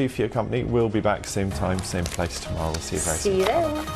For your company, we'll be back same time, same place tomorrow. We'll see you very soon. See you then.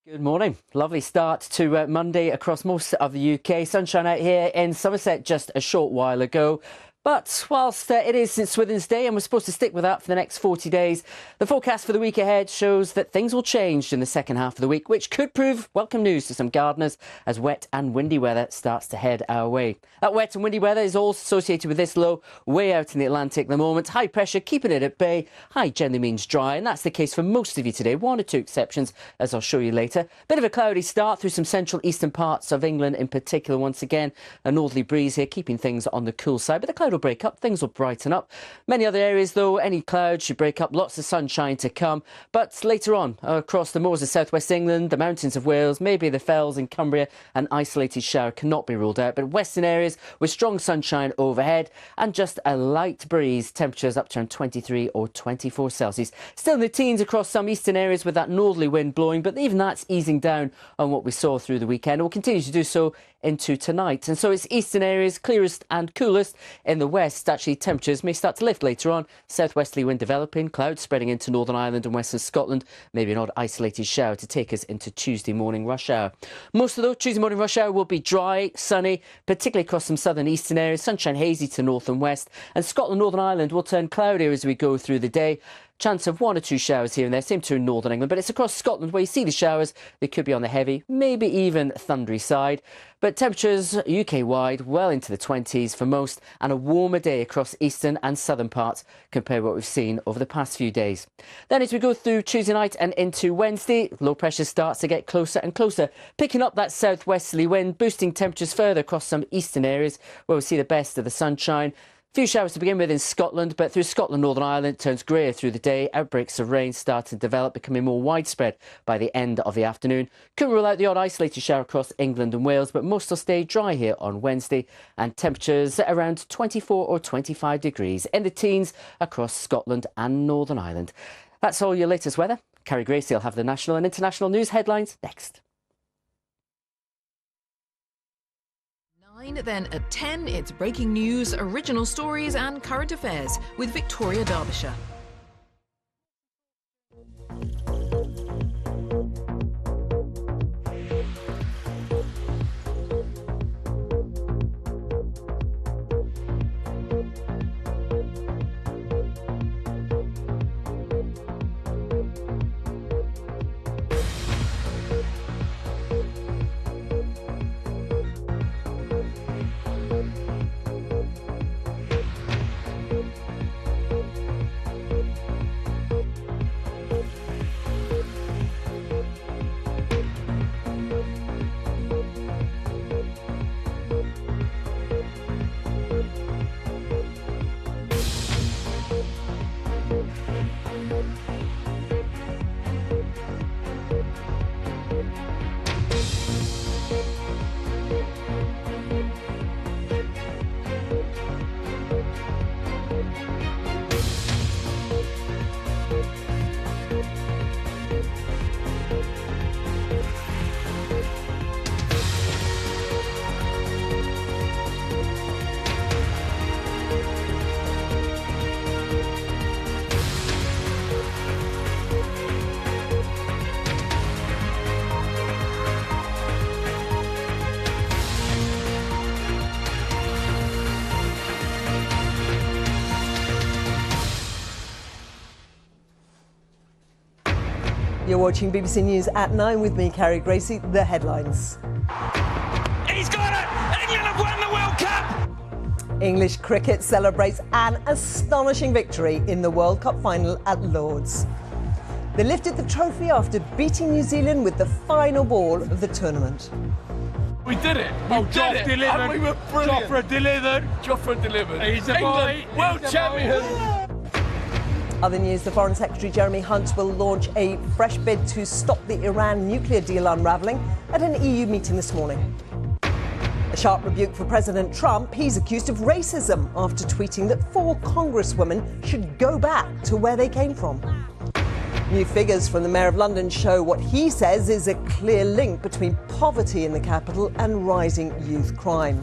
Good morning. Lovely start to Monday across most of the UK. Sunshine out here in Somerset just a short while ago. But whilst it is St Swithin's Day and we're supposed to stick with that for the next 40 days, the forecast for the week ahead shows that things will change in the second half of the week, which could prove welcome news to some gardeners as wet and windy weather starts to head our way. That wet and windy weather is all associated with this low way out in the Atlantic at the moment. High pressure keeping it at bay. High generally means dry, and that's the case for most of you today. One or two exceptions, as I'll show you later. Bit of a cloudy start through some central eastern parts of England in particular. Once again, a northerly breeze here keeping things on the cool side, but the cloud will break up, things will brighten up. Many other areas though, any clouds should break up, lots of sunshine to come. But later on, across the moors of southwest England, the mountains of Wales, maybe the fells in Cumbria, an isolated shower cannot be ruled out. But western areas with strong sunshine overhead and just a light breeze, temperatures up to around 23 or 24 Celsius. Still in the teens across some eastern areas with that northerly wind blowing, but even that's easing down on what we saw through the weekend. It will continue to do so into tonight. And so it's eastern areas clearest and coolest. In the west, actually temperatures may start to lift later on. Southwesterly wind developing, clouds spreading into Northern Ireland and western Scotland. Maybe an odd isolated shower to take us into Tuesday morning rush hour. Most of the Tuesday morning rush hour will be dry, sunny, particularly across some southern eastern areas. Sunshine hazy to north and west. And Scotland, Northern Ireland will turn cloudier as we go through the day. Chance of one or two showers here and there, same to in northern England, but it's across Scotland where you see the showers. They could be on the heavy, maybe even thundery side. But temperatures UK-wide well into the 20s for most, and a warmer day across eastern and southern parts compared to what we've seen over the past few days. Then as we go through Tuesday night and into Wednesday, low pressure starts to get closer and closer, picking up that southwesterly wind, boosting temperatures further across some eastern areas where we see the best of the sunshine. Few showers to begin with in Scotland, but through Scotland, Northern Ireland, it turns greyer through the day. Outbreaks of rain start to develop, becoming more widespread by the end of the afternoon. Couldn't rule out the odd isolated shower across England and Wales, but most will stay dry here on Wednesday, and temperatures around 24 or 25 degrees in the teens across Scotland and Northern Ireland. That's all your latest weather. Carrie Gracie will have the national and international news headlines next. Then at 10, it's breaking news, original stories and current affairs with Victoria Derbyshire. You're watching BBC News at 9 with me, Carrie Gracie. The headlines. He's got it! England have won the World Cup! English cricket celebrates an astonishing victory in the World Cup final at Lord's. They lifted the trophy after beating New Zealand with the final ball of the tournament. We did it! Joff delivered. And we were brilliant! Joffre delivered. He's a England, boy! World champions! Other news, the Foreign Secretary Jeremy Hunt will launch a fresh bid to stop the Iran nuclear deal unravelling at an EU meeting this morning. A sharp rebuke for President Trump. He's accused of racism after tweeting that 4 congresswomen should go back to where they came from. New figures from the Mayor of London show what he says is a clear link between poverty in the capital and rising youth crime.